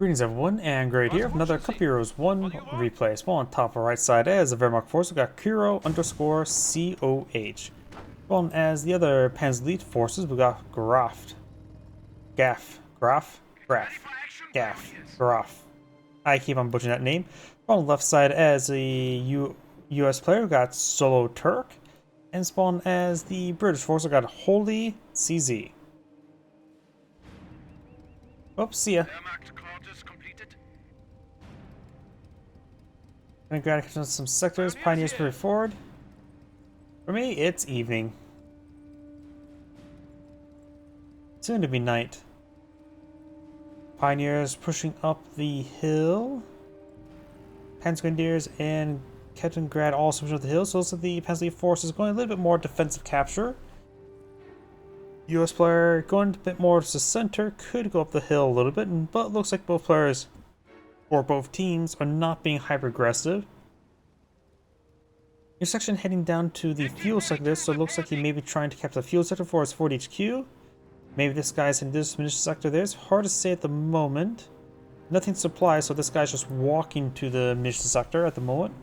Greetings everyone, and Great here. Another Cup Heroes 1 replay. Spawn on top of right side as the Wehrmacht force. We got Kuro _ COH. Spawn as the other Panzer Elite forces. We got Graff. Graff. I keep on butchering that name. Spawn on the left side as the US player. We got soloturk. And spawn as the British force. We got Holy CZ. Oops, see ya. Gonna grab some sectors, pioneers move forward. For me, it's evening. Soon to be night. Pioneers pushing up the hill. Panzergrenadiers and Kettengrad also pushing up the hill. So those are the Panzer forces going a little bit more defensive capture. US player going a bit more to the center, could go up the hill a little bit, but it looks like both players or both teams are not being hyper aggressive. Your section heading down to the fuel sector, so it looks like he may be trying to capture the fuel sector for his Fort HQ. Maybe this guy's in this munition sector there. It's hard to say at the moment. Nothing supplies, so this guy's just walking to the munition sector at the moment.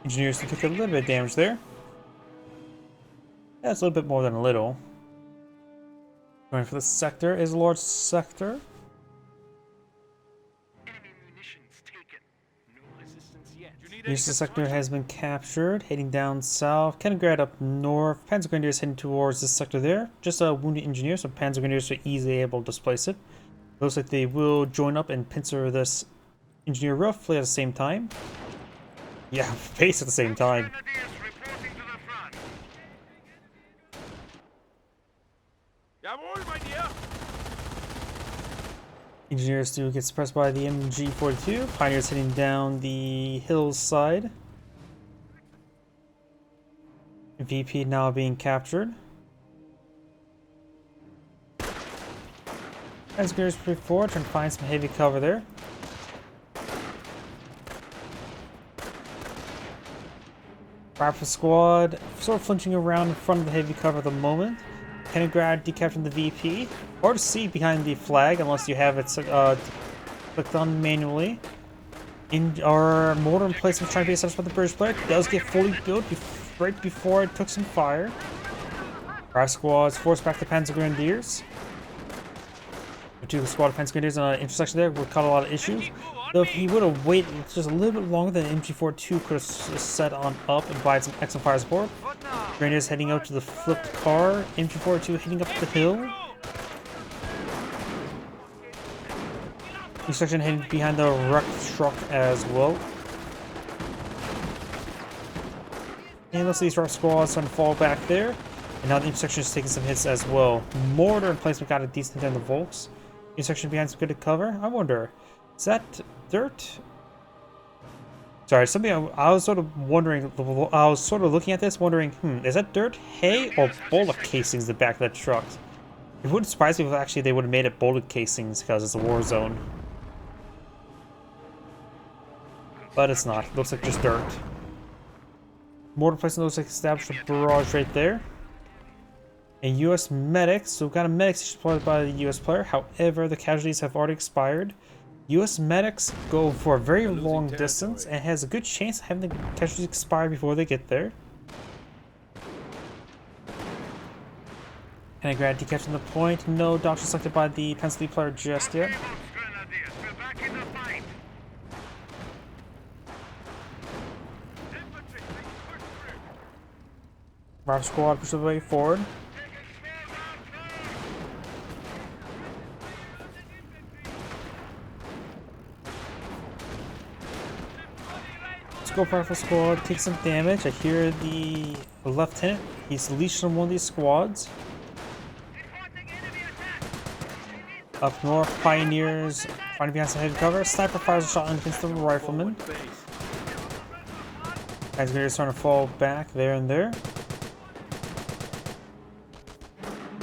Engineers can take a little bit of damage there. That's a little bit more than a little. Going for the sector is Lord's sector. Enemy munitions taken. No resistance yet. Munition sector has been captured. Heading down south. Kettengrad up north. Panzergrenadiers heading towards this sector there. Just a wounded engineer, so Panzergrenadiers are easily able to displace it. Looks like they will join up and pincer this engineer roughly at the same time. Yeah, face at the same time. Engineers do get suppressed by the MG42. Pioneers heading down the hillside. VP now being captured. Panzergrenadiers pretty forward, trying to find some heavy cover there. Rifle squad sort of flinching around in front of the heavy cover at the moment. Kettengrad decapturing the VP. Hard to see behind the flag unless you have it clicked on manually. In our mortar emplacement trying to be assessed by the British player. It does get fully built right before it took some fire. Our squad's forced back the Panzergrenadiers. The two squad of Panzergrenadiers on an intersection there would cause a lot of issues. Though if he would have waited just a little bit longer, than MG42 could have set on up and provide some excellent fire support. Grenadiers heading out to the flipped car. MG42 heading up the hill. Section heading behind the wrecked truck as well. And most of these rock squads starting to fall back there. And now the intersection is taking some hits as well. Mortar emplacement got a decent hit on the Volks. Intersection behind some good cover. I wonder, is that dirt? Sorry, something I was sort of wondering. I was sort of looking at this, wondering, is that dirt, hay, or bullet casings in the back of that truck? It wouldn't surprise me if actually they would have made it bullet casings because it's a war zone. But it's not. It looks like just dirt. Mortar placement looks like established a barrage right there. And US medics. So we've got a medics supplied by the US player. However, the casualties have already expired. US medics go for a very long distance and has a good chance of having the casualties expire before they get there. And I grab decapturing the point. No doctor selected by the Panzer Elite player just yet. Rifle squad pushes the way forward. Scope rifle squad takes some damage. I hear the lieutenant. He's leashed on one of these squads. Up north, pioneers finding behind some heavy cover. Sniper fires a shot against the rifleman. Guys are starting to fall back there and there.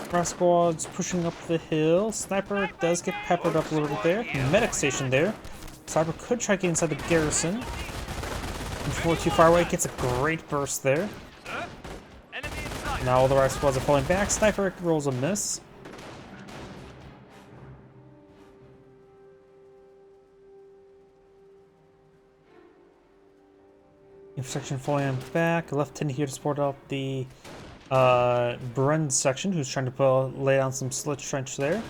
Graff squad's pushing up the hill. Sniper does get peppered up a little bit there. Medic station there. Sniper could try getting inside the garrison. Before too far away, gets a great burst there. Now all the right squads are falling back. Sniper rolls a miss. Section falling back. Left-hand here to support up the Bren section, who's trying to lay down some slit trench there.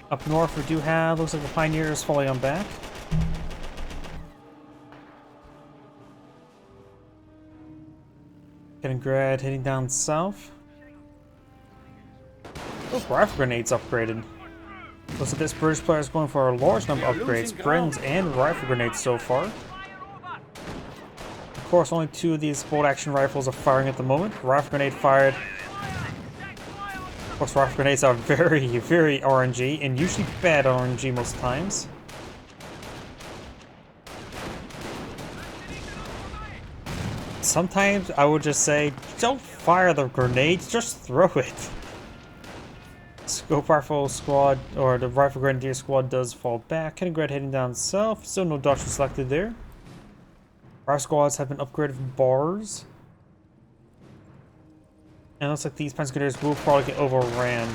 Up north, we do have, looks like the Pioneers falling on back. Kaliningrad heading down south. Those rifle grenades upgraded. Looks like this British player is going for a large number of upgrades, Brens and rifle grenades so far. Of course, only 2 of these bolt action rifles are firing at the moment. Rifle grenade fired. Of course, rifle grenades are very, very RNG, and usually bad RNG most times. Sometimes I would just say, don't fire the grenades, just throw it. Scope rifle squad, or the rifle grenadier squad does fall back. Kaliningrad heading down south, still no doctrine selected there. Rifle squads have been upgraded from bars. And it looks like these Prince Grenadiers will probably get overran.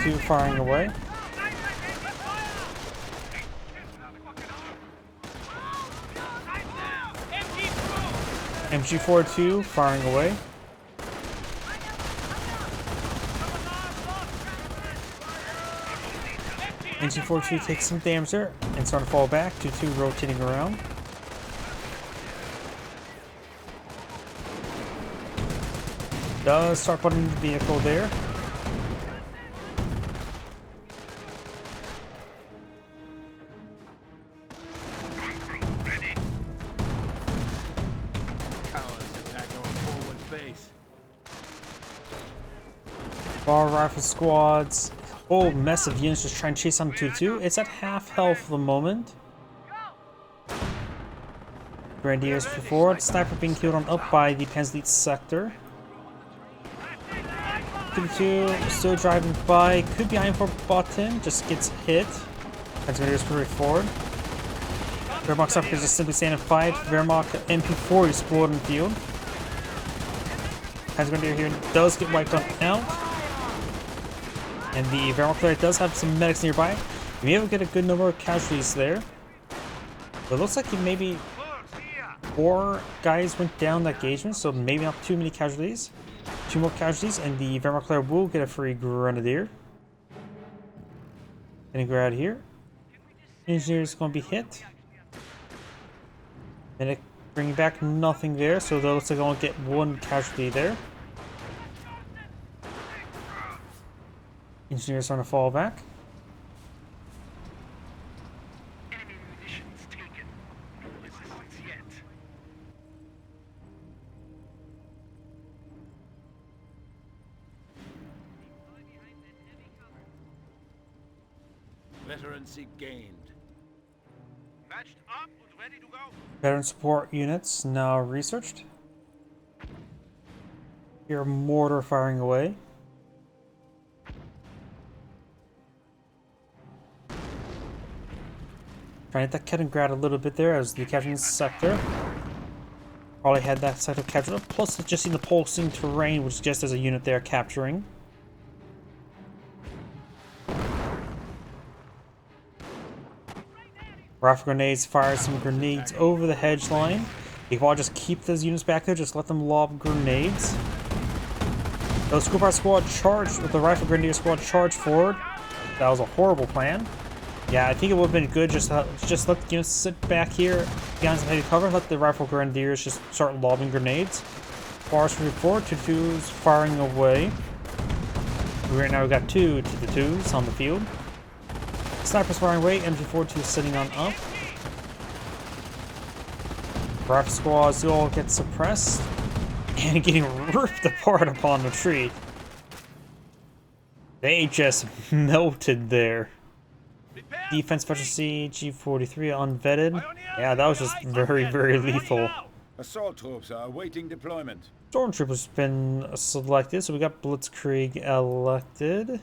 Two firing away. MG42 firing away. MG42 takes some damage there and starting to fall back. 2-2 rotating around. Does start putting the vehicle there. Bar rifle squads. Whole mess of units just trying to chase on 2-2. It's at half health for the moment. Grenadiers for forward. Sniper being killed on up by the Panzerleet sector. 2-2 still driving by. Could be eyeing for button. Just gets hit. Grenadiers for forward. Wehrmacht sniper just simply staying and fight. Wehrmacht MP4 explode in the field. Grenadier here does get wiped out. And the Wehrmacht player does have some medics nearby. You may able to get a good number of casualties there. But it looks like maybe 4 guys went down that engagement, so maybe not too many casualties. 2 more casualties, and the Wehrmacht player will get a free grenadier. Kaliningrad here. Engineer is going to be hit. Medic bringing back nothing there, so that looks like they'll only get 1 casualty there. Engineers trying to fall back. Enemy munitions taken. No resistance yet. Veterancy gained. Matched up and ready to go. Veteran support units now researched. Here, mortar firing away. Trying to hit that Kaliningrad a little bit there as the capturing sector. Probably had that sector captured. Plus, just seen the pulsing terrain, which just as a unit there capturing. Rifle grenades fire some grenades over the hedge line. You can just keep those units back there, just let them lob grenades. The Scoop squad charged with the Rifle Grenadier squad charged forward. That was a horrible plan. Yeah, I think it would have been good just let the units sit back here behind some heavy cover, let the Rifle Grenadiers just start lobbing grenades. Bars 4, 2-2s firing away. Right now we got 2 2-2s on the field. Snipers firing away, MG42 sitting on up. Graff squads all get suppressed and getting ripped apart upon the tree. They just melted there. Defense specialty G43 unvetted. Yeah, that was just very, very lethal. Assault troops are awaiting deployment. Stormtrooper's been selected, so we got Blitzkrieg elected.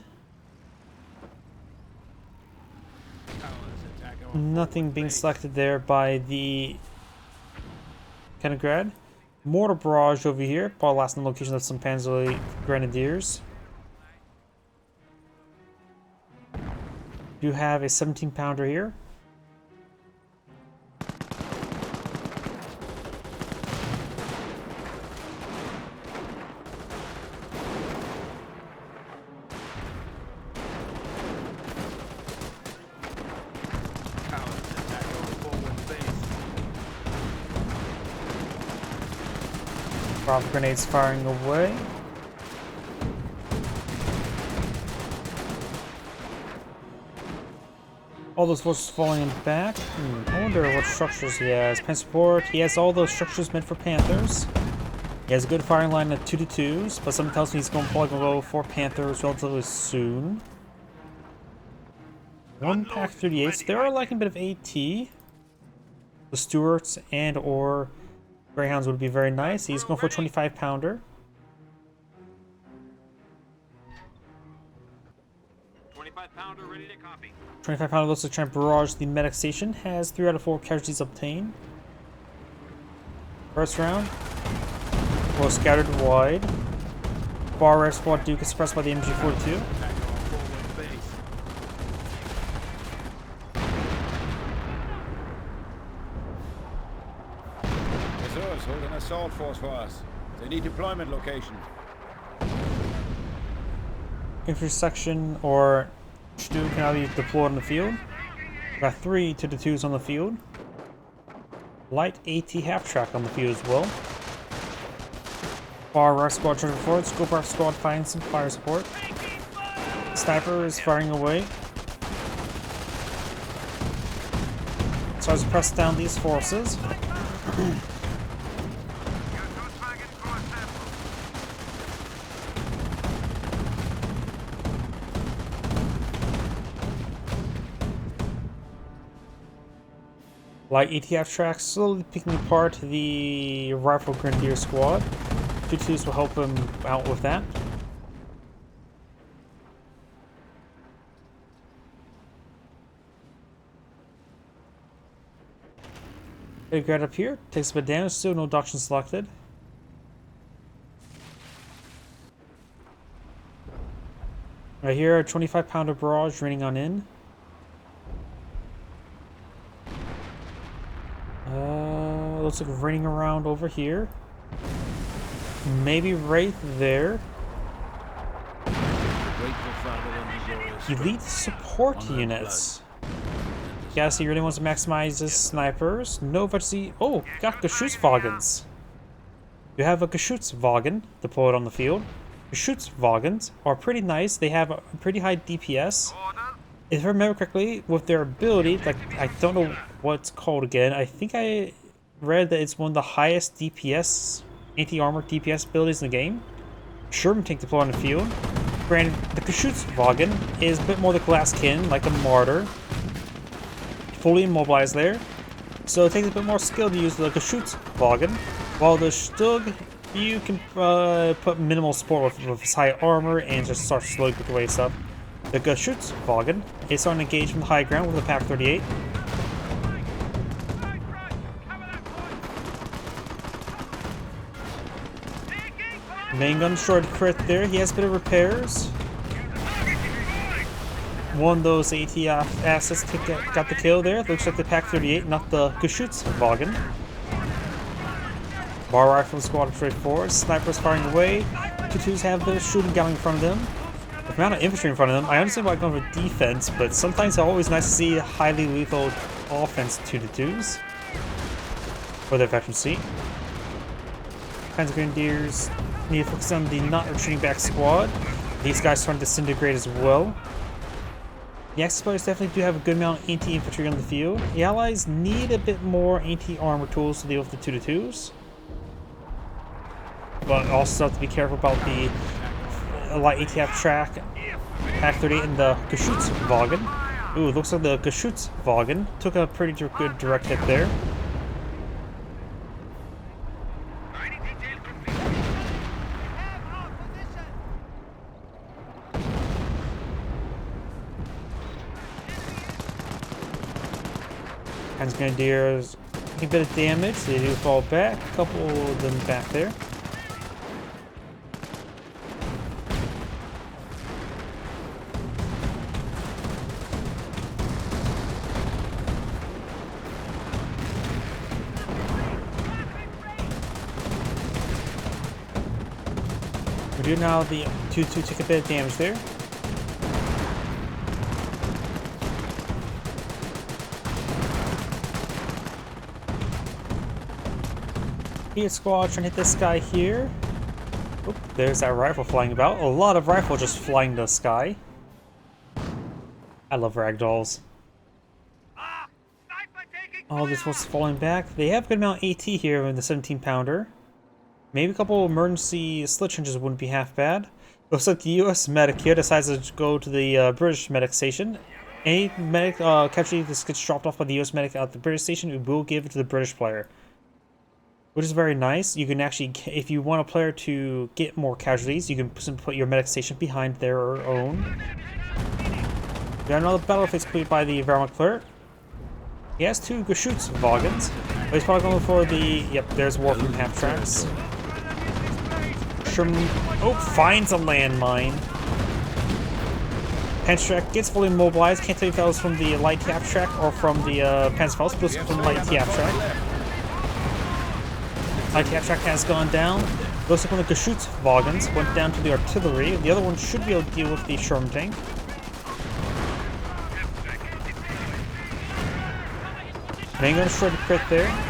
Nothing being selected there by the Kenigrad. Mortar barrage over here, probably last in the location of some Panzer Grenadiers. Do have a 17-pounder here. Rock grenades firing away. All those forces falling back. I wonder what structures he has. Pan support. He has all those structures meant for Panthers. He has a good firing line of 2-2s, but something tells me he's going to probably go for Panthers relatively soon. One Pack 38s. They are lacking a bit of AT. The Stuarts and or Greyhounds would be very nice. He's going for a 25-pounder. 25-pounder ready to copy. 25-pounder looks like trying to barrage the medic station. Has 3 out of 4 casualties obtained. First round. Well scattered wide. Bar Rev Squad Duke is suppressed by the MG42. Reserves hold an assault force for us. They need deployment location. Infantry section or Stu can now be deployed in the field. Got 3 2-2s on the field. Light AT half track on the field as well. Bar Rev Squad charging forward. Scope Rev Squad finding some fire support. Sniper is firing away. Starts to press down these forces. Light ATF tracks slowly picking apart the Rifle Grenadier squad. 2-2s will help him out with that. Big grad up here, takes a bit of damage, still no doctrine selected. Right here, a 25-pounder barrage raining on in. Looks like raining around over here. Maybe right there. Elite support units. Guess he really wants to maximize his snipers. No, but see. Oh, got Geschützwagens. You have a Geschützwagen deployed on the field. Geschützwagens are pretty nice. They have a pretty high DPS. If I remember correctly, with their ability, like I don't know what it's called again. I think I read that it's one of the highest DPS, anti-armor DPS abilities in the game. Sherman tank deployed on the field. Granted, the Geschützwagen is a bit more the Glasskin, like a martyr. Fully immobilized there. So it takes a bit more skill to use the Geschützwagen. While the Stug, you can put minimal support with his high armor and just start slowly picking away stuff. The Geschützwagen is on engage from the high ground with a Pack 38. Main gun destroyed crit there. He has a bit of repairs. One of those ATF assets got the kill there. Looks like the Pack 38, not the Geschützwagen. Bar Rifle Squad straight forward. Snipers firing away. 2-2s have their shooting gun in front of them. With the amount of infantry in front of them, I understand why going for defense, but sometimes it's always nice to see highly lethal offense 2-2s for their veterancy. Panzer Grenadiers need to focus on the not retreating back squad. These guys are starting to disintegrate as well. The Axis players definitely do have a good amount of anti-infantry on the field. The Allies need a bit more anti-armor tools to deal with the 2-2s. But also have to be careful about the light ATF track, Pack 38 and the Geschützwagen. Ooh, it looks like the Geschützwagen took a pretty good direct hit there. Panzer Grenadiers taking a bit of damage. They do fall back. A couple of them back there. We do now the 2-2 take a bit of damage there. Speed squad trying to hit this guy here. Oop, there's that rifle flying about. A lot of rifle just flying in the sky. I love ragdolls. All this was falling back. They have a good amount of AT here in the 17-pounder. Maybe a couple emergency slit trenches wouldn't be half bad. Looks like the US medic here decides to go to the British medic station. Any medic casualty that gets dropped off by the US medic at the British station, we will give it to the British player. Which is very nice. You can actually, if you want a player to get more casualties, you can put your medic station behind their own. We got another battle phase completed by the Wehrmacht player. He has 2 Geschützwagens, but he's probably going for the, yep, there's war from half tracks. Sherman, oh, finds a landmine. Panzertrack gets fully mobilized. Can't tell if that was from the light TAP track or from the Panzerfaust, but from the light TAP track. Light TAP track has gone down. Looks like one of the Geschützwagens went down to the artillery. The other one should be able to deal with the Sturm tank. Main gun destroyed the crit there.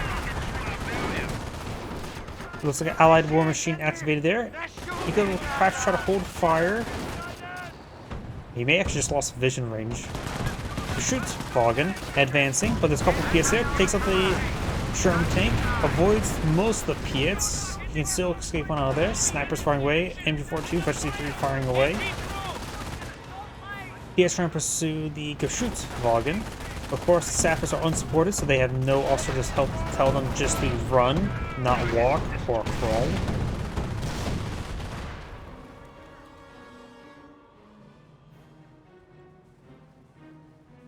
Looks like an allied war machine activated there. He could perhaps try to hold fire. He may actually just lost vision range. Geschützwagen advancing, but there's a couple of Piets there. Takes out the Sturm tank, avoids most of the Piets. You can still escape one out of there. Snipers firing away, MG42, Veteran 3 firing away. Piets trying to pursue the Geschützwagen. Of course, the sappers are unsupported, so they have no officers help to tell them just to run, not walk or crawl.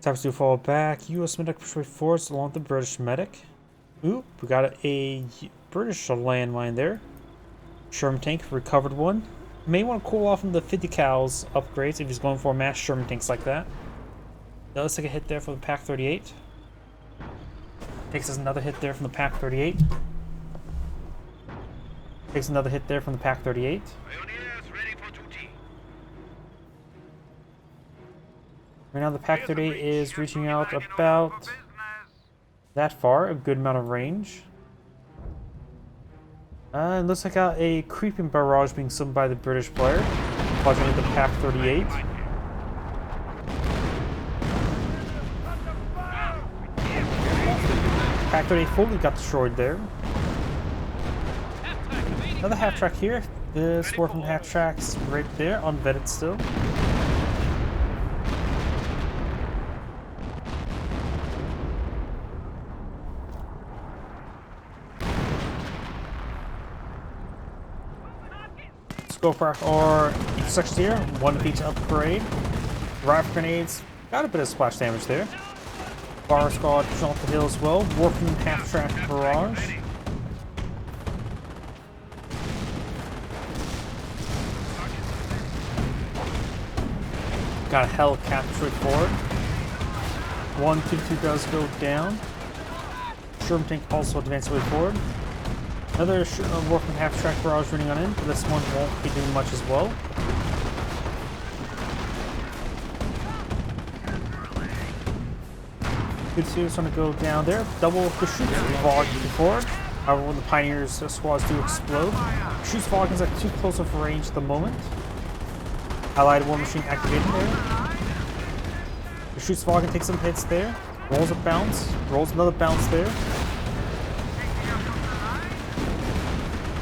Sappers do fall back. US medic push forwards along with the British medic. Oop, we got a British landmine there. Sherman tank, recovered one. May want to cool off on the 50 cals upgrades if he's going for mass Sherman tanks like that. That looks like a hit there from the Pack 38. Takes us another hit there from the Pack 38. Takes another hit there from the Pack 38. Right now the Pack 38 is reaching out about that far, a good amount of range. It looks like a creeping barrage being summoned by the British player. Fortunately, the Pack 38. Pack 38 fully got destroyed there. Another half track here. This war from half tracks right there, unvetted still. Scope rack or sections here, one of each upgrade. Rifle grenades, got a bit of splash damage there. Bar squad pushing off the hill as well. Working half track barrage. Got a Hellcat straight forward. 1-2-2 does go down. Sherman tank also advanced way forward. Another working half track barrage running on in, but this one won't be doing much as well. Good series trying to go down there. Double Geschützwagen forward. However, when the Pioneers squads do explode, shoots Falcons at too close of range at the moment. Allied War Machine activated there. The shoots Falcon, takes some hits there. Rolls a bounce, rolls another bounce there.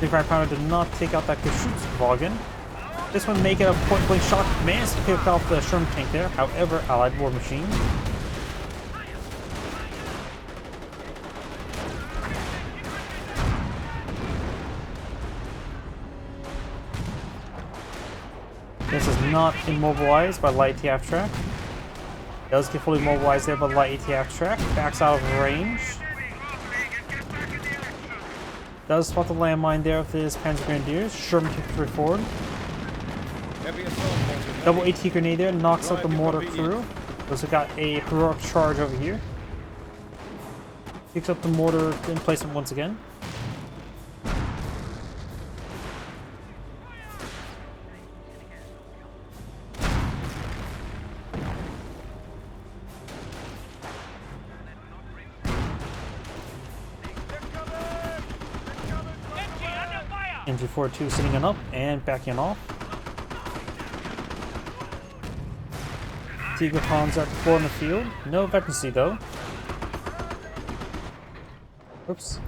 35 pounder did not take out that shoots Falcon. This one make it a point blank shot, managed to pick off the Sherman tank there. However, Allied War Machine. This is not immobilized by light ATF track. Does get fully immobilized there by light ATF track. Backs out of range. Does spot the landmine there with his Panzer Grenadiers. Sherman takes it forward. Double AT grenade there, knocks out the mortar crew. Also got a heroic charge over here. Picks up the mortar in placement once again. MG42 sitting on up and backing off. Tiger Pawns are deployed in the field. No vacancy though. Oops.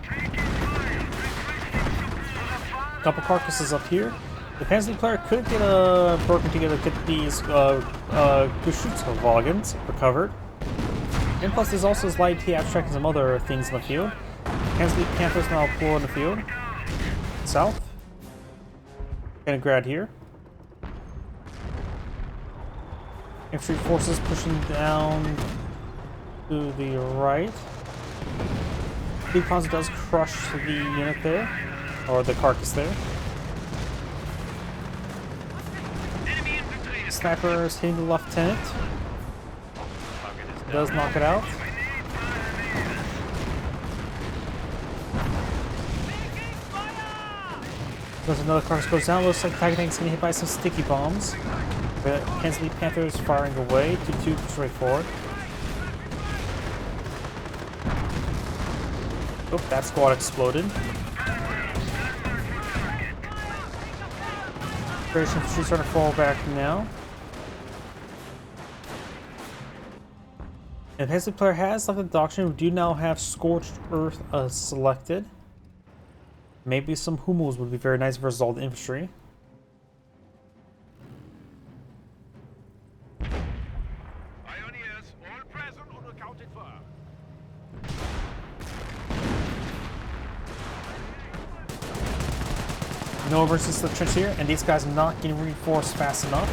Couple carcasses up here. The Panzer player could get a broken together to get these Geschützwagens recovered. And plus there's also his light T abstract and some other things in the field. Panzer Panthers now deployed in the field. South. Grad here. Infantry forces pushing down to the right. Beacons does crush the unit there, or the carcass there. Sniper is hitting the lieutenant. Does knock it out. There's another carcass goes down. Looks like the Tiger Tank's getting hit by some sticky bombs. The Hensley Panthers firing away. 2-2 straight forward. Oh, that squad exploded. British infantry starting to fall back now. And the Hensley player has selected the doctrine. We do now have Scorched Earth selected. Maybe some Hummels would be very nice versus all the infantry. Pioneers, all present or accounted for. No versus the trench here, and these guys are not getting reinforced fast enough.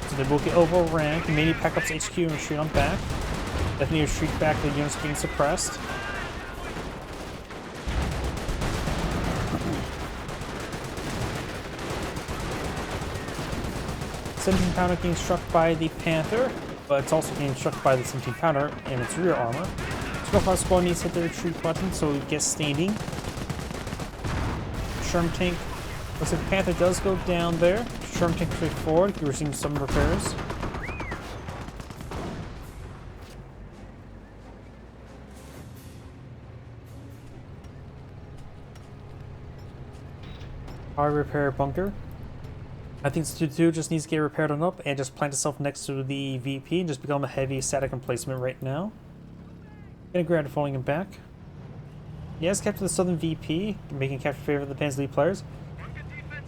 So they will get overran. Maybe pack up HQ and retreat on back. Definitely retreat back, the units being suppressed. $17 pounder getting struck by the Panther, but it's also getting struck by the 17 pounder in its rear armor. Squad squad needs to hit the retreat button so it gets standing. Sherman tank. Looks like the Panther does go down there. Sherman tank straight forward. We're seeing some repairs. Power repair bunker. I think Stu2 just needs to get repaired on up and just plant itself next to the VP and just become a heavy static emplacement right now. Grad falling him back. He has captured the southern VP, making capture favor of the Panzer players.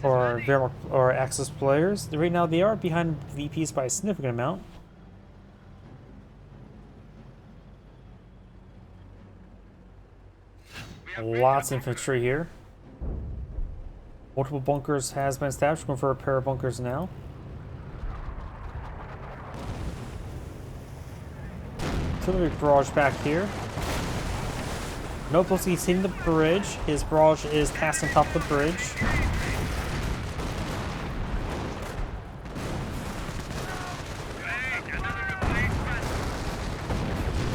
Or Wehrmacht or Axis players. Right now they are behind VPs by a significant amount. Lots of infantry here. Multiple bunkers has been established. Going for a pair of bunkers now. Artillery barrage back here. Nope, he's hitting the bridge. His barrage is passed on top of the bridge.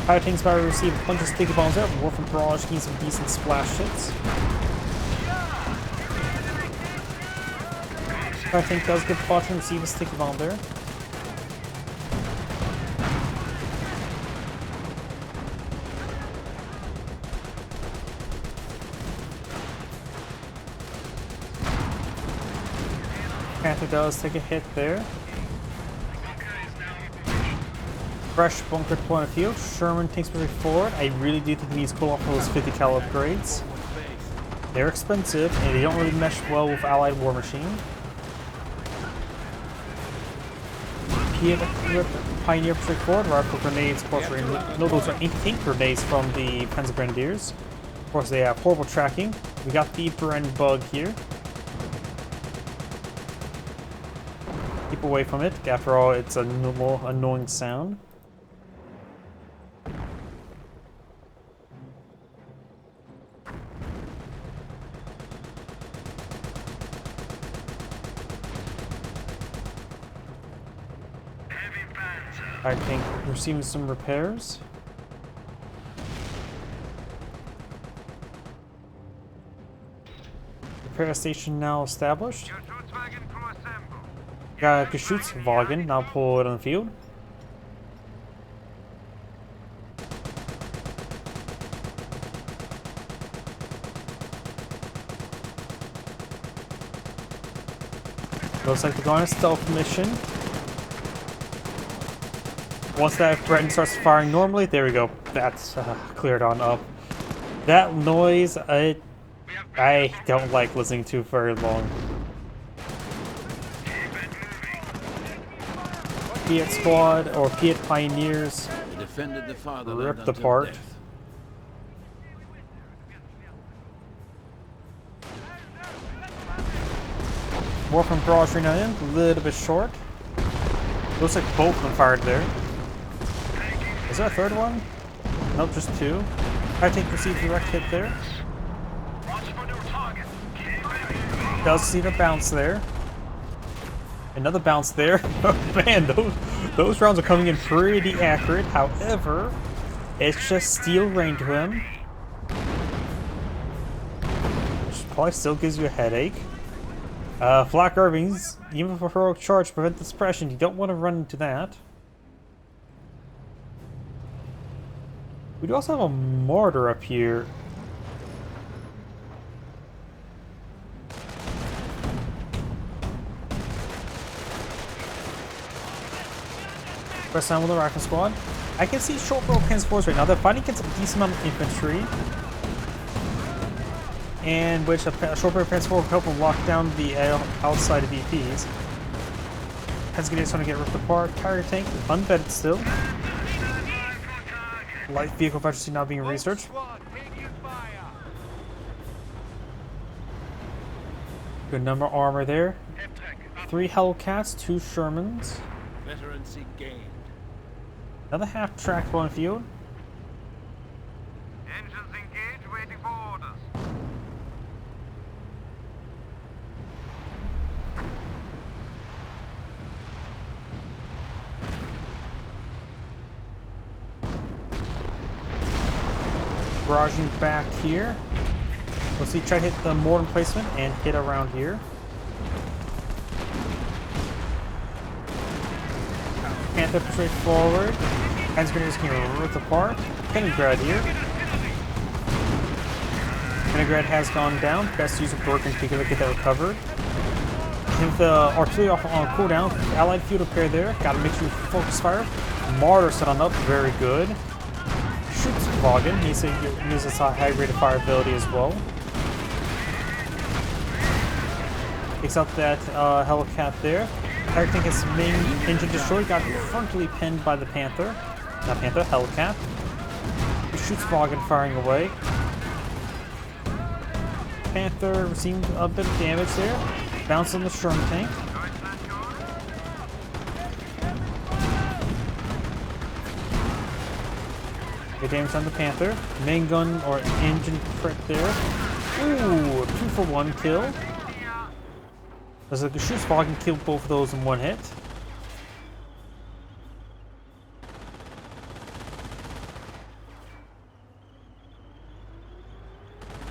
Fire tanks about to receive a bunch of sticky bombs there. Wolf and barrage getting some decent splash hits. I think does get the bottom and receive a sticky bomb there. Panther does take a hit there. Fresh bunker point of view. Sherman takes moving forward. I really do think he needs to pull off those 50 cal upgrades. They're expensive and they don't really mesh well with Allied War Machine. Pioneer pushing forward. Rifle grenades, close range. No, those are tank grenades from the Panzer Grenadiers. Of course, they have horrible tracking. We got the Bren bug here. Keep away from it. After all, it's a little annoying sound. I think receiving some repairs. Repair station now established. Got a Geschützwagen now pulled on the field. Looks like they're going on a stealth mission. Once that Breton starts firing normally, there we go. That's cleared on up. That noise, I don't like listening to very long. Piet Squad or Piet Pioneers ripped apart. More from barrage right now in, a little bit short. Looks like both of them fired there. Is there a third one? Nope, just two. I think receive direct hit there. Does see the bounce there. Another bounce there. Oh man, those rounds are coming in pretty accurate. However, it's just steel rain to him. Which probably still gives you a headache. Flak Irvings, even for heroic charge to prevent the suppression, you don't want to run into that. We do also have a mortar up here. Press down with the rifle squad. I can see short barrel transports right now. They're fighting against a decent amount of infantry. And which a short barrel transport will help them lock down the outside of VPs. Hesgate trying to get ripped apart. Carrier tank, unvetted still. Light vehicle efficiency now being researched. Good number of armor there. 3 Hellcats, 2 Shermans. Veterancy gained. Another half-track on field. Engines engaged, waiting for orders. Barraging back here. Let's see, try to hit the mortar placement and hit around here. Panther straight forward. Hands grenades can rip apart. Kaliningrad here. Kaliningrad has gone down. Best use of Bergen to get that recovered. With the artillery off on cooldown, allied field repair there. Gotta make sure you focus fire. Martyr set on up, very good. Shoots Vaughan, he uses a high rate of fire ability as well. Takes out that Hellcat there. Fire tank is main engine destroyed, got frontally pinned by the Panther. Not Panther, Hellcat. He shoots Vaughan firing away. Panther receiving a bit of damage there. Bounce on the Sherman tank. Good damage on the Panther. Main gun or engine crit there. Ooh, 2-for-1 kill. As the Geschützwagen killed both of those in one hit.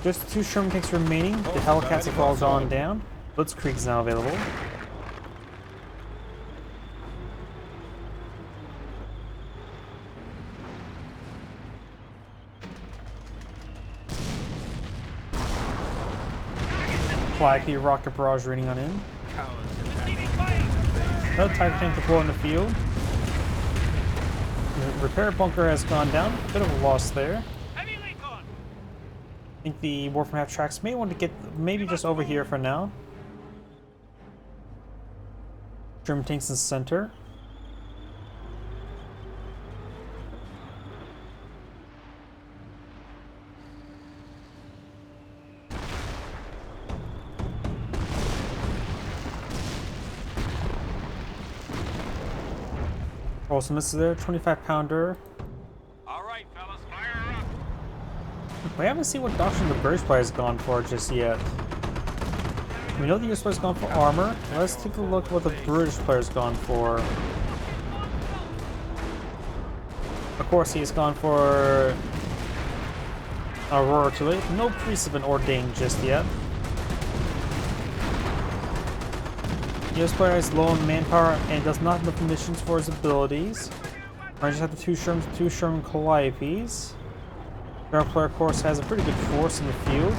Just 2 Sherman tanks remaining. The Hellcats have all gone down. Blitzkrieg is now available. Flag the rocket barrage raining on in. Another Tiger tank deployed in the field. The repair bunker has gone down. Bit of a loss there. Heavy recon. I think the War from Half tracks may want to get maybe just over here for now. German tanks in the center. Roll some misses there. 25-pounder. All right, fellas, fire up. We haven't seen what doctrine the British player has gone for just yet. We know the US player's gone for armor. Let's take a look at what the British player's gone for. Of course, he's gone for Aurora to it. No priests have been ordained just yet. The US player is low on manpower and does not have enough missions for his abilities. I just have the two Sherman Calliopes. Our player, of course, has a pretty good force in the field.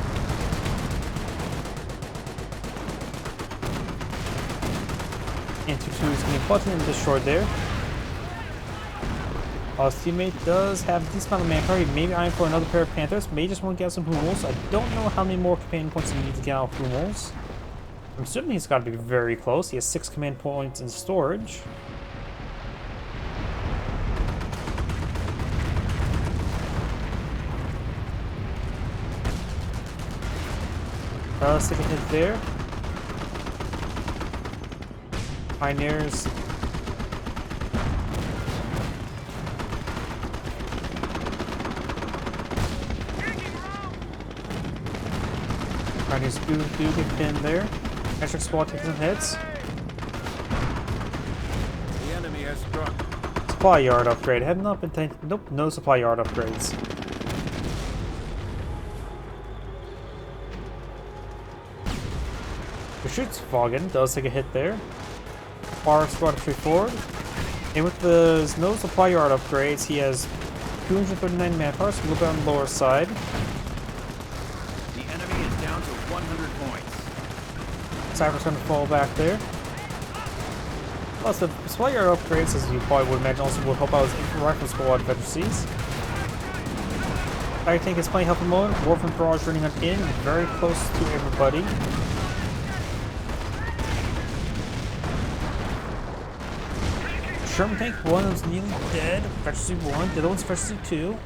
And 2-2 is getting buttoned and destroyed there. His teammate does have a decent amount of manpower. He may be eyeing for another pair of Panthers. May just want to get some Hummels. I don't know how many more command points he needs to get out of Hummels. I'm assuming he's got to be very close. He has 6 command points in storage. Let's take a hit there. Pioneers. Pioneers do get pinned there. Metric squad takes some hits. The enemy has struck. Supply yard upgrade. Have not been taken. Nope, no supply yard upgrades. Shoots Vaughan, does take a hit there. Far squad forward. And with the no supply yard upgrades, he has 239 manpower, so a little bit on the lower side. The enemy is down to 100 points. Cypher's going to fall back there. Plus, the supply yard upgrades, as you probably would imagine, also will help out his rifle squad veterans. I think it's playing help mode. Warframe Barrage running on in, very close to everybody. Sherman tank 1 is nearly dead. Veteran 1, the other one's Veteran 2.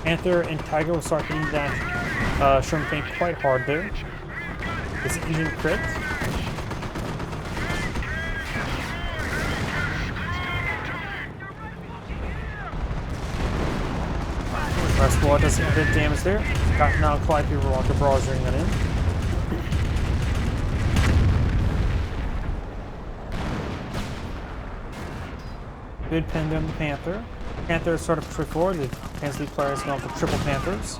Panther and Tiger will start hitting that Sherman tank quite hard there. It's an Asian crit. Our squad does a bit of damage there. Got now quite a few rocket barrage running that in. Good pin there on the Panther. Panther started to push forward. The Kansas League player has gone for triple Panthers.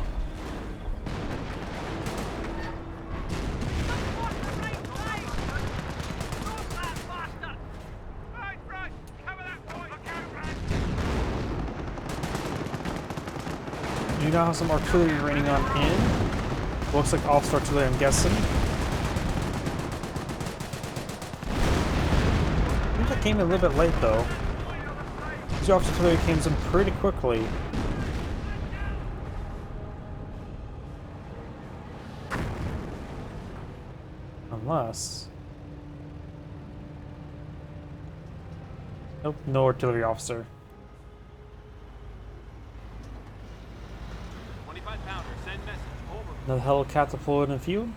You now have some artillery raining on in. Looks like officer artillery, I'm guessing. I think that came in a little bit late though. These officer artillery came in pretty quickly. Unless... Nope, no artillery officer. 25-pounder, send message, over. Another helicopter deployed in the field.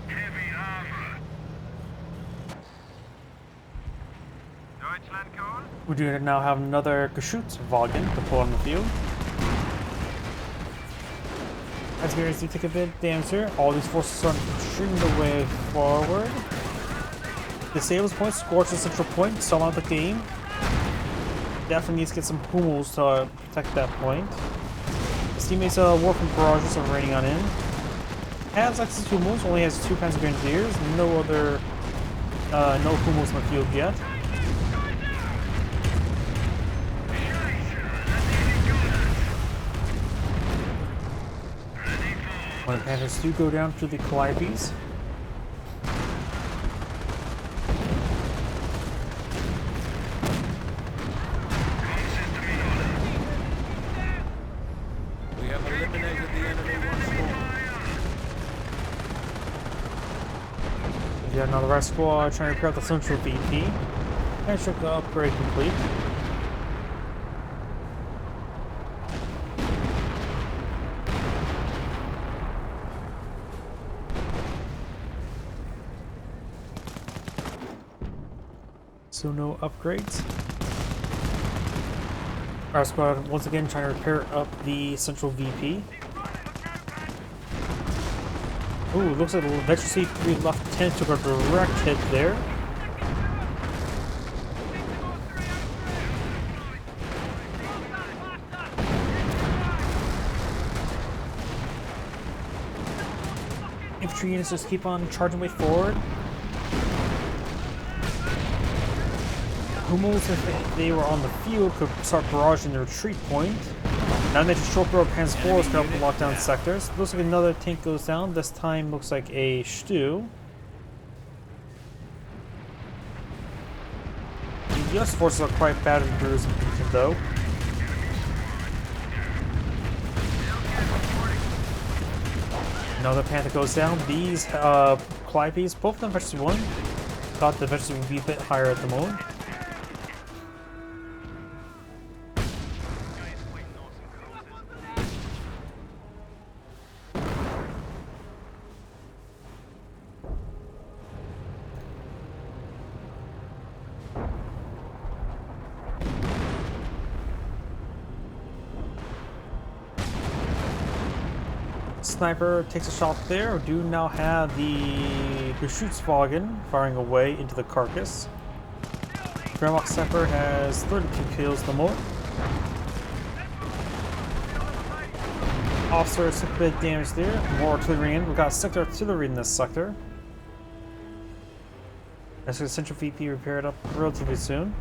Heavy armor. Deutschland call? We do now have another Geschützwagen deployed in the field. As Garys do take a bit of damage here, all these forces are shooting the way forward. Disables point, scorch the central point, sell out the game. Definitely needs to get some Hummels to protect that point. His teammates Warframe Barrages are raining on in. Has access to Hummels, only has 2 Panzer Grenadiers, no other no Hummels in the field yet. When the Panthers do go down to the Calibes. We have eliminated the enemy once more. We got another red squad trying to repair the central VP. And check the upgrade complete. So no upgrades. Our squad once again trying to repair up the central VP. Ooh, looks like the Veteran C3 Lieutenant took a direct hit there. Infantry units just keep on charging way forward. Who knows if they were on the field could start barraging the retreat point. Now that short barrel Panzer IV can help lock down sectors. Looks like another tank goes down. This time looks like a Stu. The US forces are quite battered and bruised and beaten though. Another Panther goes down. These Calibes, both of them versus one. Thought the versus would be a bit higher at the moment. Sniper takes a shot there. We do now have the Geschützwagen firing away into the carcass. Graff Sniper has 32 kills no more. Officer took a bit of damage there. More artillery in. We've got sector artillery in this sector. That's the central VP repaired up relatively soon.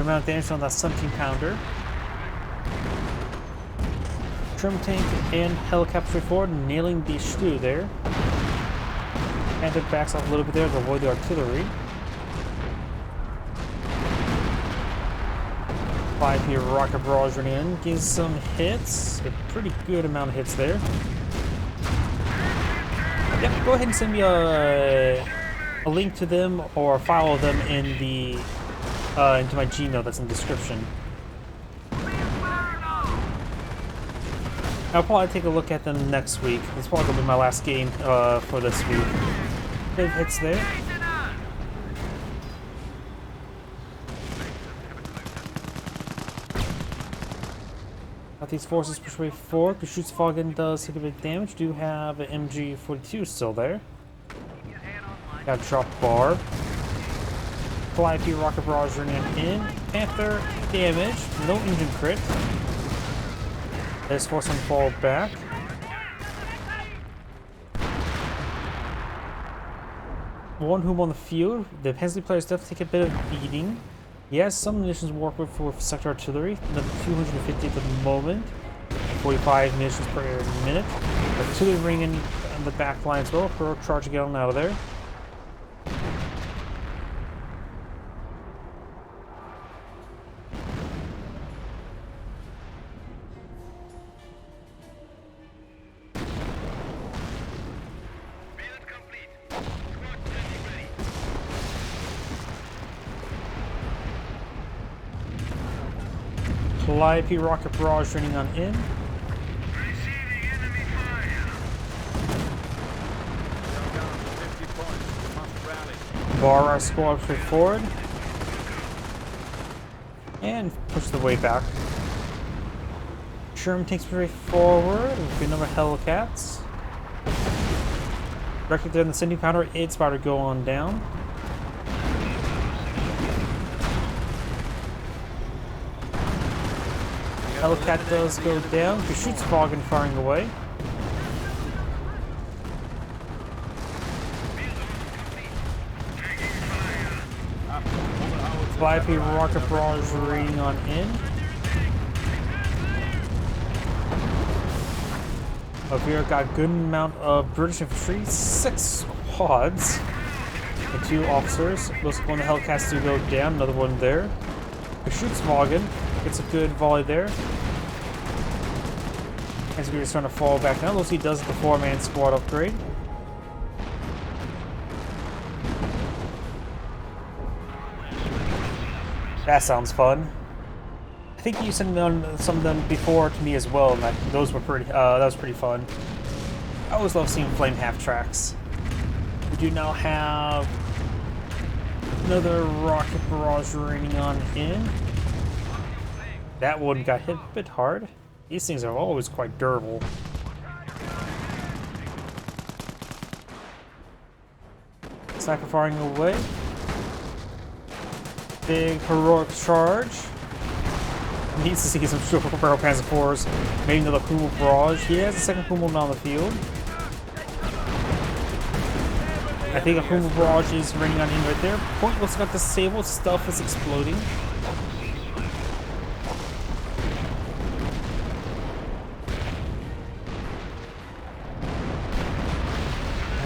Amount of damage on that 17-pounder. Trim tank and helicopter forward, nailing the Stu there. And it backs off a little bit there to avoid the artillery. 5-year rocket barrage running in, gives some hits. A pretty good amount of hits there. Yeah, go ahead and send me a link to them or follow them in the into my Gmail that's in the description. I'll probably take a look at them next week. It's probably going to be my last game for this week. Big hits there. Got these forces push way forward. Geschützwagen does take a bit of damage. Do have an MG42 still there. Got a drop bar. Fly-P rocket barrage running in. Panther damage. No engine crit. Let's force him to fall back. One Whom on the field. The Pensley players definitely take a bit of beating. He has some munitions to work with sector artillery. Another 250 at the moment. 45 munitions per minute. Artillery ringing on the back line as well. Pro charge getting out of there. Fly-P rocket barrage running on in. Bar our squad straight forward. And push the way back. Sherman takes straight forward. We've got another Hellcats. Directly there in the 70-pounder, it's about to go on down. Hellcat does go down. Geschützwagen firing away. Calliope rocket barrage raining on in. Up here, got a good amount of British infantry, 6 squads, and 2 officers. Looks like one of the Hellcats to go down, another one there. It shoots Vaughan, gets a good volley there. As we're starting to fall back now, looks like he does the 4-man squad upgrade. That sounds fun. I think you sent some of them before to me as well, and those were pretty. That was pretty fun. I always love seeing flame half tracks. We do now have another rocket barrage raining on in. That one got hit a bit hard. These things are always quite durable. Sniper firing away. Big heroic charge. Needs to see some super barrel Panzer IVs. Maybe another Hummel barrage. He has a second Hummel now on the field. I think a Hummel barrage is raining on in right there. Point looks like disabled. Stuff is exploding.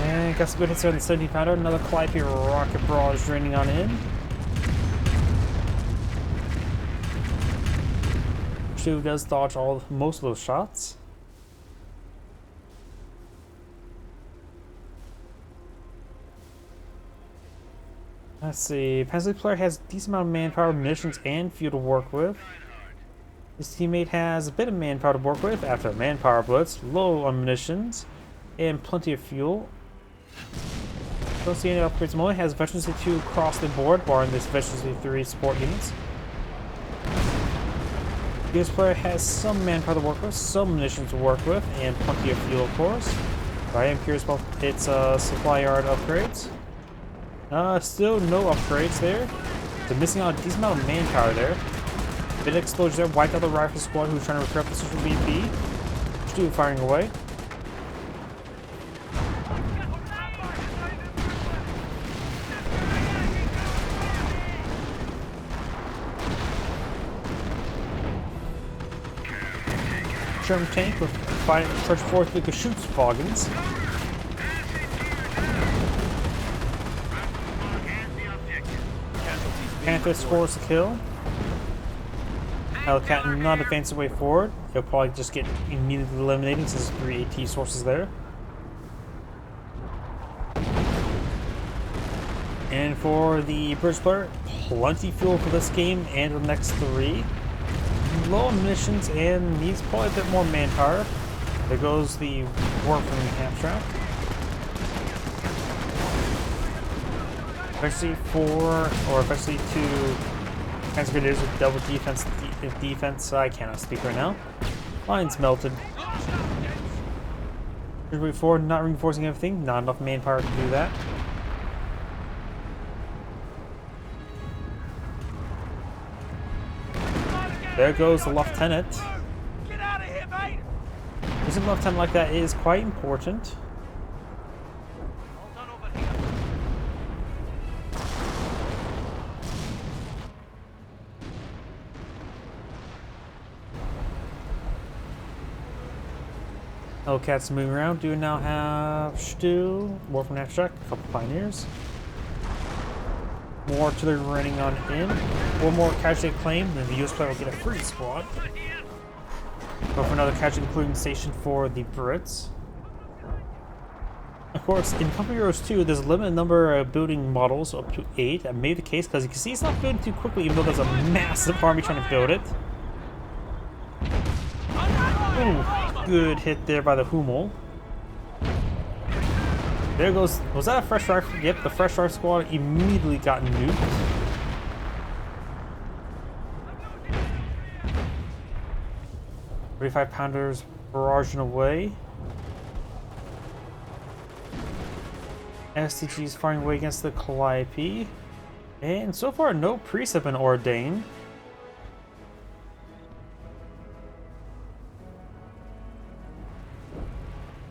And got some good hits there on the 70 pounder. Another Calliope rocket barrage raining on in. Two does dodge most of those shots. Let's see. Panzer player has a decent amount of manpower, munitions, and fuel to work with. His teammate has a bit of manpower to work with after a manpower blitz, low on munitions, and plenty of fuel. Don't see any upgrades. Only has Veterancy 2 across the board, barring this Veterancy 3 support units. This player has some manpower to work with, some munitions to work with, and plenty of fuel, of course. I am curious about its supply yard upgrades. Still no upgrades there. They're missing out a decent amount of manpower there. Bit of explosion there, wiped out the rifle squad who's trying to recruit the Social VP. Still firing away. German tank with charge forth because shoots Vaughans. Panther scores the kill. Hellcat not advance the way forward. He'll probably just get immediately eliminated since there's 3 AT sources there. And for the British player, plenty fuel for this game and the next 3. Low on munitions and needs probably a bit more manpower. There goes the warp from the half track. Especially 4 or especially 2 Panzer Grenadiers with double defense. I cannot speak right now. Line's melted. Before not reinforcing everything, not enough manpower to do that. There goes the lieutenant. Get out of here, mate! Using a lieutenant like that is quite important. Hold on over here. Hellcats moving around. Do now have Stu, more from Abstract, a couple Pioneers. More artillery running on in. One more casualty claim, then the US player will get a free squad. Go for another casualty including station for the Brits. Of course, in Company Heroes 2, there's a limited number of building models, up to 8. That may be the case because you can see it's not building too quickly, even though there's a massive army trying to build it. Ooh, good hit there by the Hummel. There goes, was that a fresh rifle? Yep, the fresh rifle squad immediately got nuked. .35 pounders barraging away. STGs firing away against the Calliope. And so far, no priests have been ordained.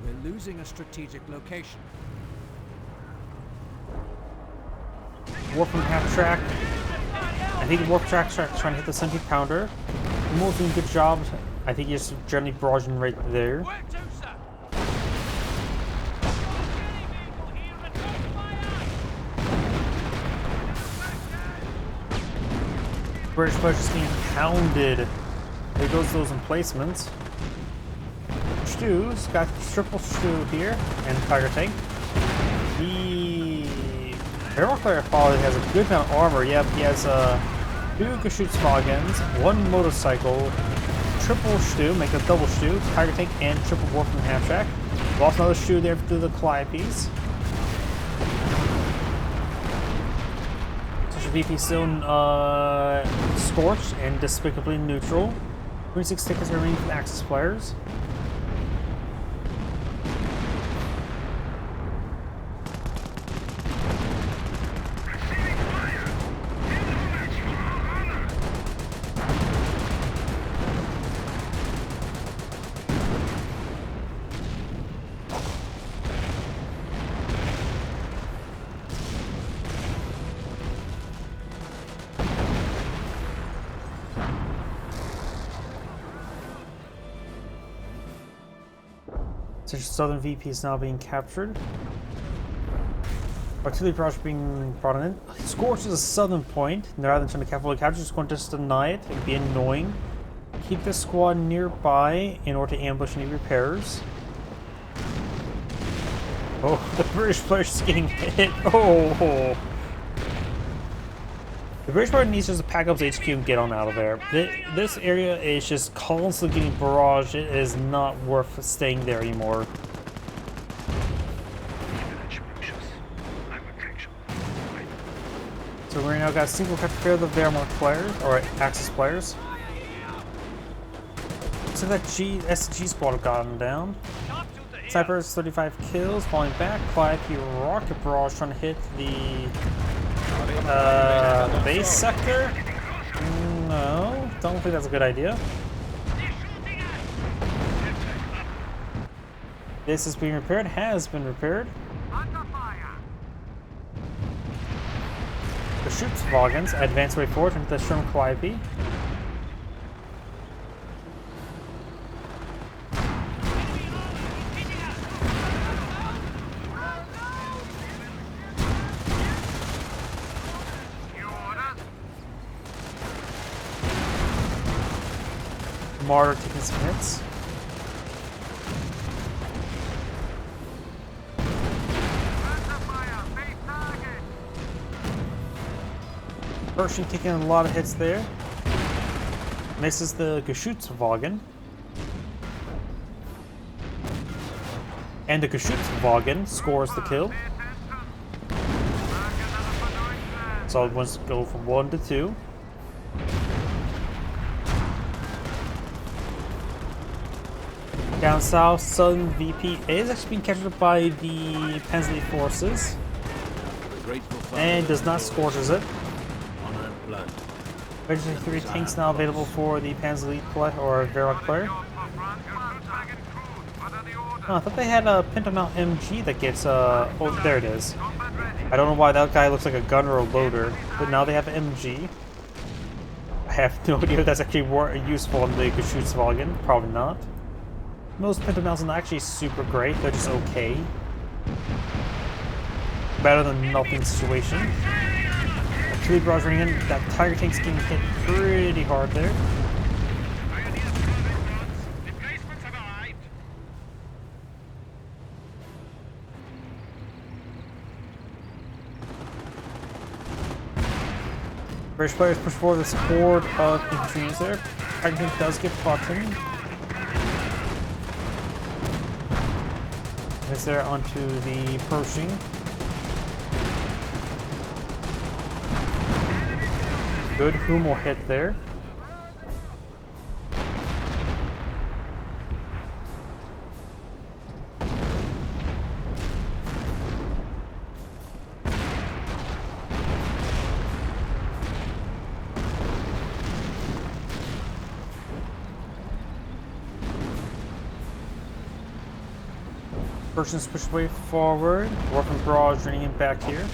We're losing a strategic location. War from half track. I think the warp track's trying to hit the 70 pounder. Mo's doing a good job. I think he's generally barraging right there. British players just being pounded. There goes those emplacements. Stu's got triple Stu here and Tiger Tank. The Barrel Player probably has a good amount of armor. Yep, he has 2 Gashoots Smoggins, 1 motorcycle, triple Stu, make a double Stu, Tiger Tank, and triple Warp from Half Track. Lost another Stu there through the Calliope's. So VP still scorched and despicably neutral. 26 tickets remaining from Axis players. So Southern VP is now being captured. Artillery barrage being brought in. Scorch is a southern point. Rather than trying to cavalry capture, just going to just deny it and be annoying. Keep the squad nearby in order to ambush any repairs. Oh, the British player's just getting hit. Oh. The British player needs just to pack up his HQ and get on out of there. This area is just constantly getting barraged. It is not worth staying there anymore. So we now got a single cut fair the Wehrmacht players, or Axis players. So that SG squad have gotten down. Snipers 35 kills, falling back. Calliope rocket barrage trying to hit the base sector? No, don't think that's a good idea. This is being repaired, has been repaired. The troops Vogons advance way forward into the Sherm Calliope. Martyr taking some hits. Pershing taking a lot of hits there. Misses the Geschützwagen. And the Geschützwagen scores the kill. So it wants to go from 1 to 2. Down south, Southern VP is actually being captured by the Panzer forces. And does not scorches it. Eventually 3 tanks now available for the Panzer Elite player or Wehrmacht player. Oh, I thought they had a Pentamount MG that gets oh, there it is. I don't know why that guy looks like a gunner or a loader, but now they have an MG. I have no idea if that's actually more useful in the Geschützwagen. Probably not. Most Pentamounts are not actually super great, they're just okay. Better than nothing situation. Artillery barrage running in, that Tiger Tank's getting hit pretty hard there. British players push forward this horde of infantry there. Tiger Tank does get buttoned. Is there onto the Pershing. Good Hummel hit there. Pershing's pushed way forward. Warp and barrage running in back here.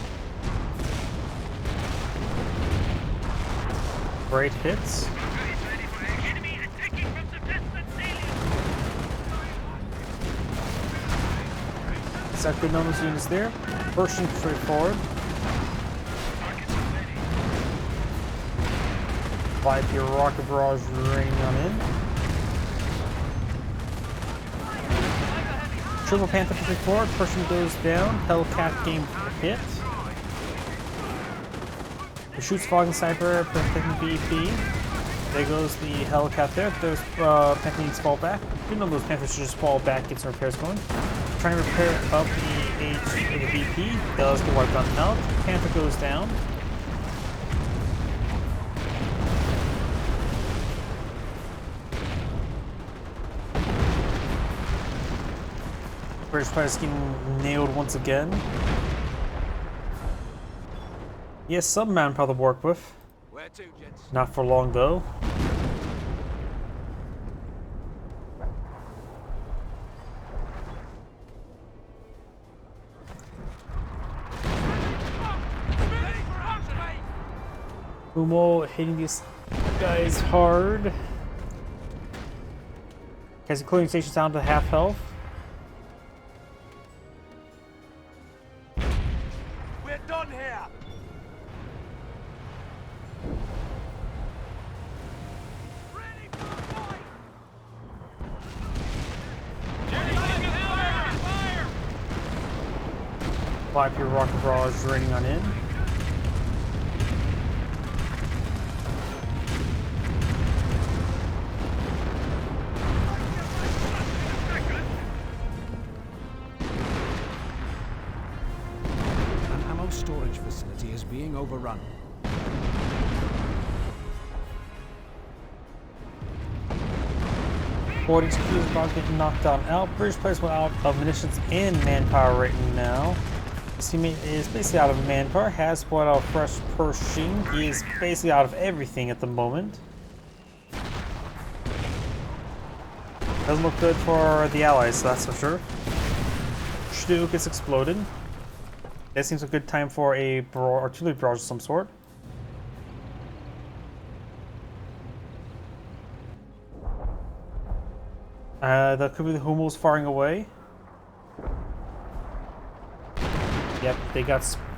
Great hits. Enemy attacking from the western salient. Set good numbers of units there. Pushing straight forward. 5 your rocket barrage raining on in. Triple Panther pushing forward. Pushing goes down. Hellcat game hit. It shoots Fog and Sniper, protecting BP. There goes the Hellcat there. Those Panther needs to fall back. You know those Panthers should just fall back, get some repairs going. Trying to repair up the BP. Does get wiped on out. Panther goes down. British players getting nailed once again. He has some manpower to work with. Where to, gents? Not for long though. Umo hitting these guys hard. Has the cooling stations down to half health. We're done here. Ready for the fight. Fire! 5 your rocket barrage raining on in. An ammo storage facility is being overrun. Forty's Q is about getting knocked down out. British players went out of munitions and manpower right now. His teammate is basically out of manpower, has what a fresh Pershing. He is basically out of everything at the moment. Doesn't look good for the Allies, that's for sure. Stu gets exploded. That seems a good time for a artillery barrage of some sort. That could be the Hummels firing away. Yep,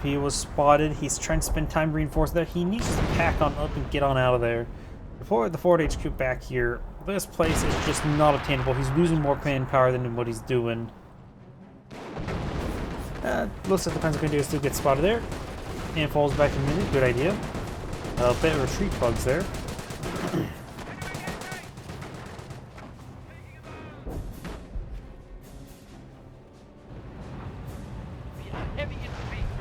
he was spotted. He's trying to spend time reinforcing there. He needs to pack on up and get on out of there. Before the Ford HQ back here, this place is just not obtainable. He's losing more manpower than what he's doing. Looks like the Pens are going to do is still get spotted there. And falls back in a minute. Good idea. A bit of retreat bugs there.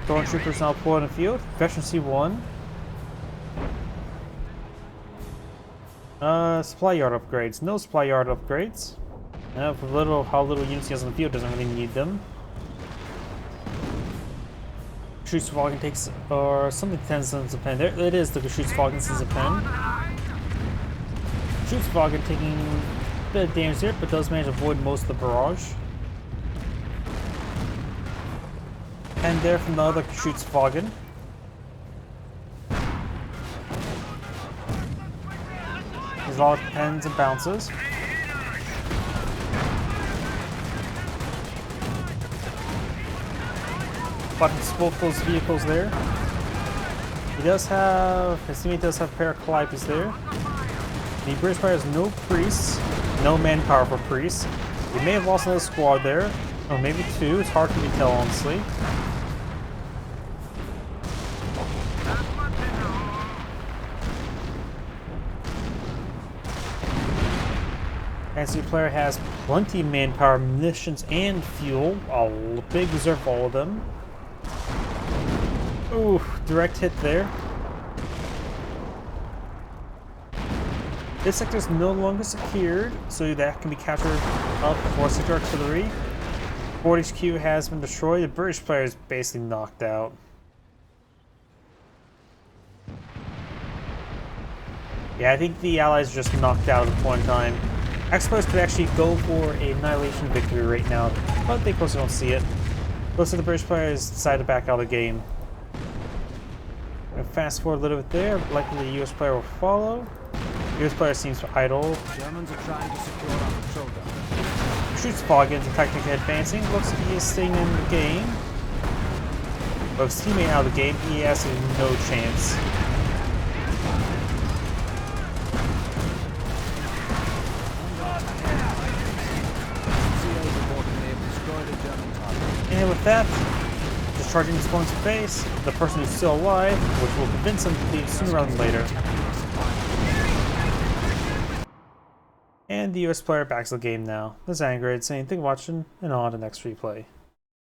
Stormtroopers now pull in the field. Veteran C1. Supply yard upgrades. No supply yard upgrades. For how little units he has on the field, doesn't really need them. Shoots Falcon takes, or something tends to pen. There it is, the Shoots Falcon sends a pen. Shoots Falcon taking a bit of damage there, but does manage to avoid most of the barrage. And there from the other Shoots Falcon. There's a lot of pens and bounces. Buttons both those vehicles there. His teammate does have a pair of Calipers there. The British player has no priests, no manpower for priests. He may have lost another squad there, or maybe two. It's hard for me to tell, honestly. NC player has plenty of manpower, munitions, and fuel. A big reserve for all of them. Ooh, direct hit there. This sector is no longer secured, so that can be captured up for sector artillery. Fort HQ has been destroyed. The British player is basically knocked out. Yeah, I think the Allies are just knocked out at the point in time. Expos could actually go for a annihilation victory right now, but they closely don't see it. Looks like the British players decided to back out of the game. fast forward a little bit there. Likely the US player will follow. The US player seems idle. Germans are trying to secure our control dome. Shoots Foggins and technically advancing. Looks like he is staying in the game. But with his teammate out of the game, he has no chance. And with that, discharging his opponent's base, the person who's still alive, which will convince him to leave sooner rather than later. And the US player backs the game now. This is Angry saying thank you for watching, and on to the next replay.